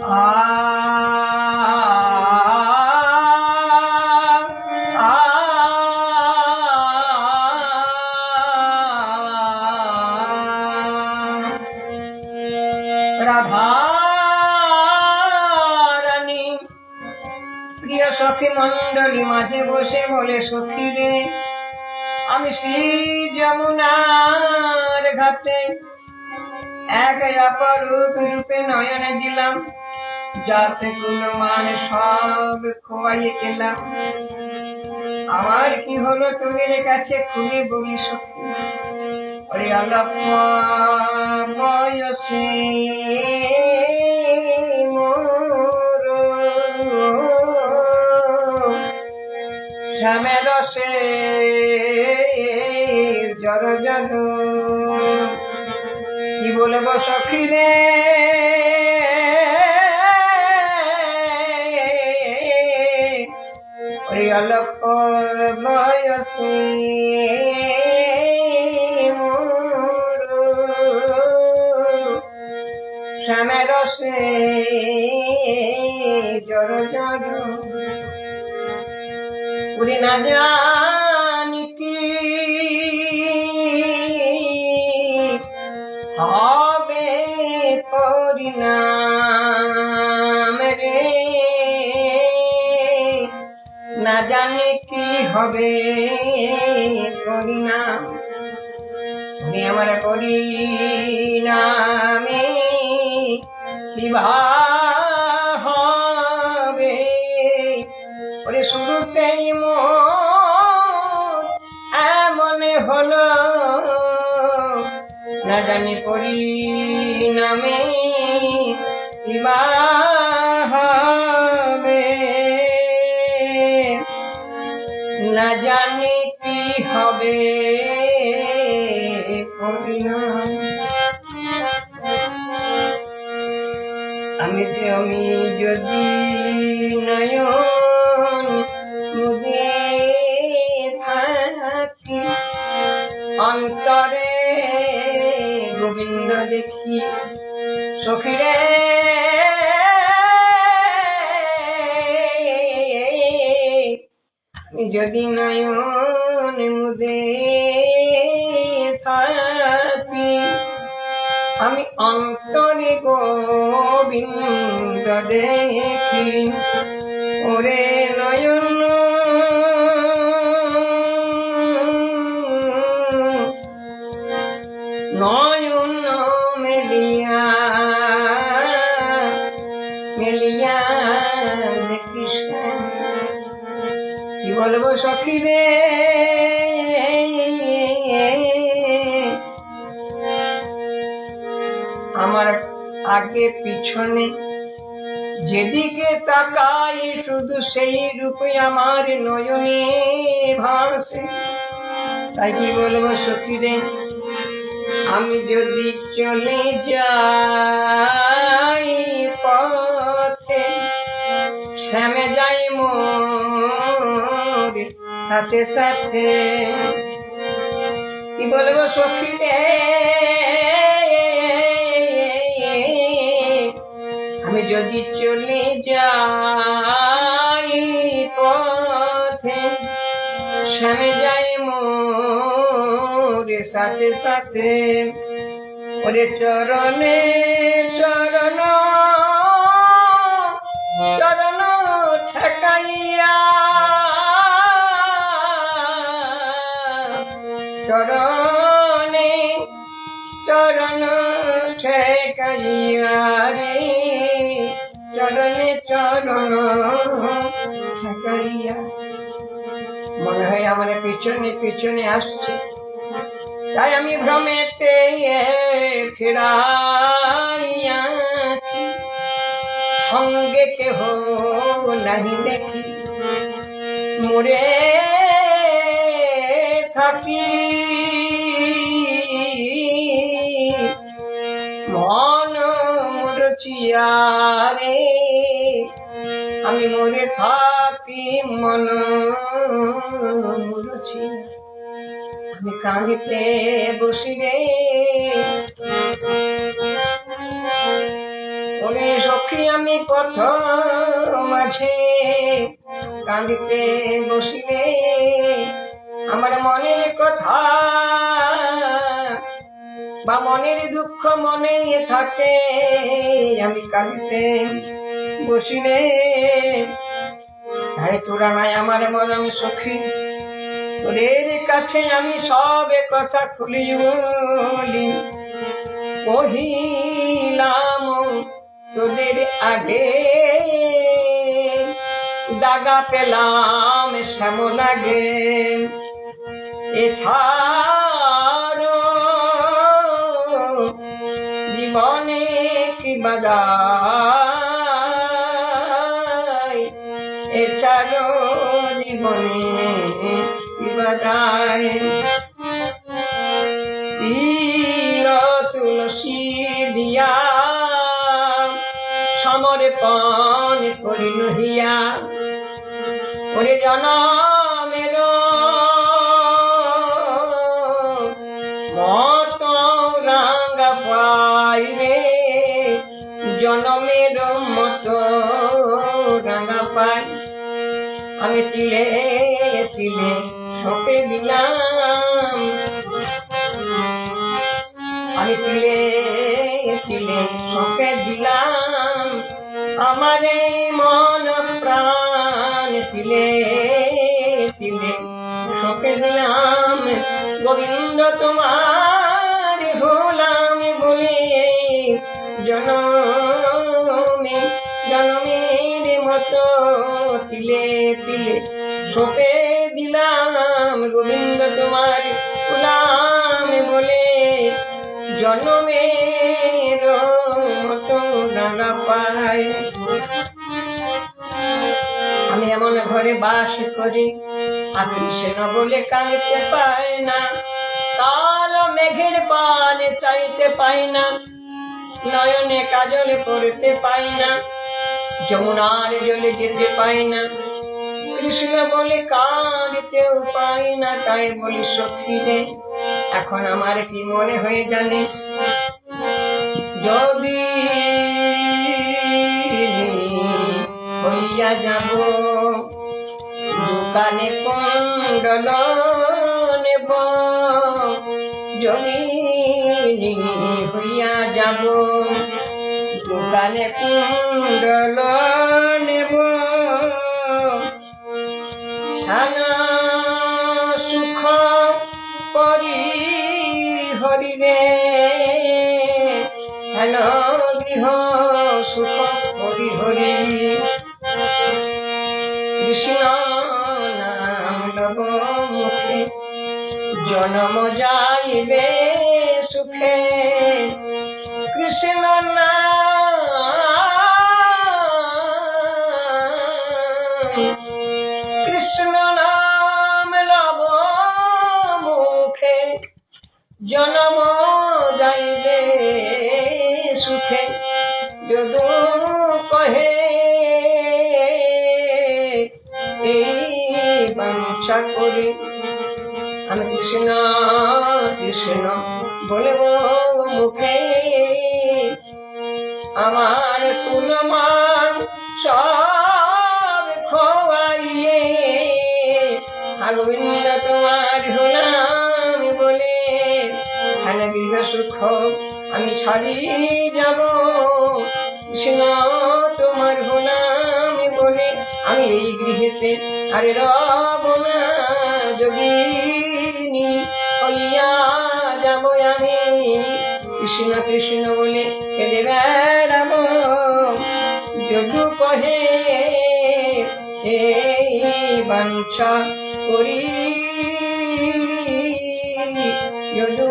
রাধারানী প্রিয় সখী মণ্ডলী মাঝে বসে বলে, সখী রে, আমি শ্রী যমুনার ঘাটে এক অপরূপ রূপে নয়নে দিলাম, যাতে কোনো মান সব খোয়াইয়ে গেলাম। আমার কি হলো তোদের কাছে খুলে বলি সখী। ওরে অল্প বয়সে মোর শ্যামে রসে জর জর, কি বলবো সখী রে, ওরে অল্প বয়সে মোর শ্যামে রসে জর জর, ওরে না জানি কি হবে পরিণাম রে, না জানি কি হবে পরিণাম। তুমি আমার পরিণামে কি হবে, ওরে শুরুতেই মন এমন হলো, না জানি পরিণামে কি হবে, না জানি কি হবে পরিণাম। আমি যদি নয়ন মুদে থাকি, অন্তরে গোবিন্দ দেখি, সখী রে, যদি নয়ন মুদে থাকি, আমি অন্তরে গোবিন্দ দেখি। ওরে নয়ন নয়ন মেলিয়া মেলিয়া দেখিস, কি বলবো সখী রে, আমার আগে পিছনে যেদিকে তাকাই শুধু সেই রূপে আমার নয়নে ভাসে। তাই কি বলবো সখী রে, আমি যদি চলে যাই পথে, শ্যামে যাই মোর সাথে সাথে, কি বলবো সখী রে, আমি যদি চলে যাই পথে, শ্যামে যাই মোর সাথে সাথে, ওরে চরণে চরণ চরণ ঠেকাইয়া, চরণে চরণ ঠেকাইয়া রে, চরণে চরণ ঠেকাইয়া। মনে হয় আমার পিছনে পিছনে আসছে, তাই আমি ভ্রমেতে ফিরাইয়া, সঙ্গে কেহ নাহি দেখি, মোরে থাকি মন মুরচিয়া রে, আমি মরে থাকি মন মুরচিয়া। আমি কাঁদিতে বসি রে, ওরে সখী আমি পথ মাঝে কাঁদিতে বসিলে আমার মনের কথা বা মনের দুঃখ মনে থাকে, আমি কাঁদিতে বসিলে তাই তোরা নাই আমার মরম সখী, তোদের কাছে আমি সব কথা খুলি বলি। কহিলাম তোদের আগে দাগা পেলাম শ্যাম লাগে, এছাড়ো জীবনে কি বাদাই, এছাড়ো জীবনে কি বাদাই। তুলসী দিয়া সমর্পণ করিল হিয়া, ওরে জনমের মত রাঙ্গা পাই রে, জনমের মত রাঙ্গা পাই। আমি তিলে তিলে সপে দিলাম, আমি তিলে তিলে সপে দিলাম আমার এই মন প্রাণ, তিলে তিলে সপে দিলাম। গোবিন্দ তোমার হলাম বলে জনমে জনমের মতো তিলে তিলে সপে দিলাম। গোবিন্দ তোমার হলাম বলে জনমের মতো রাঙা পাই। আমি এমন ঘরে বাস করি আপনি সেন বলে কাঁদতে পাই না, কালো মেঘের পানে চাইতে পাই না, নয়নে কাজলে পড়তে পাই না, যমুনার জলে যেতে পাই না, কৃষ্ণ বলে কাঁদতেও পাই না। তাই বলি সখী রে এখন আমার কি মনে হয়ে জানিস, যদি হইয়া যাব দোকানে কুণ্ডল নেব, যদি হইয়া যাব দোকানে কুণ্ডল নেব, সুখ করি হরিরে হেন গৃহ সুখ করি হরি, কৃষ্ণ নাম লব মুখে জনম যাইবে সুখে, কৃষ্ণ নাম কৃষ্ণ নাম লব মুখে জনম যাইবে সুখে। যদু কহে এই বাঞ্ছা করি আমি কৃষ্ণ কৃষ্ণ বলব মুখে, আমার কুলমান সব খোয়াইয়ে গোবিন্দ তোমার হলাম বলে হেন গৃহ সুখ আমি ছাড়ি যাব, কৃষ্ণ তোমার হলাম বলে আমি এই গৃহেতে আরে রব না, যোগিনী হইয়া যাব আমি, কৃষ্ণ কৃষ্ণ বলে কেঁদে বেড়াব। যদু কহে এই বাঞ্ছা করি, যদু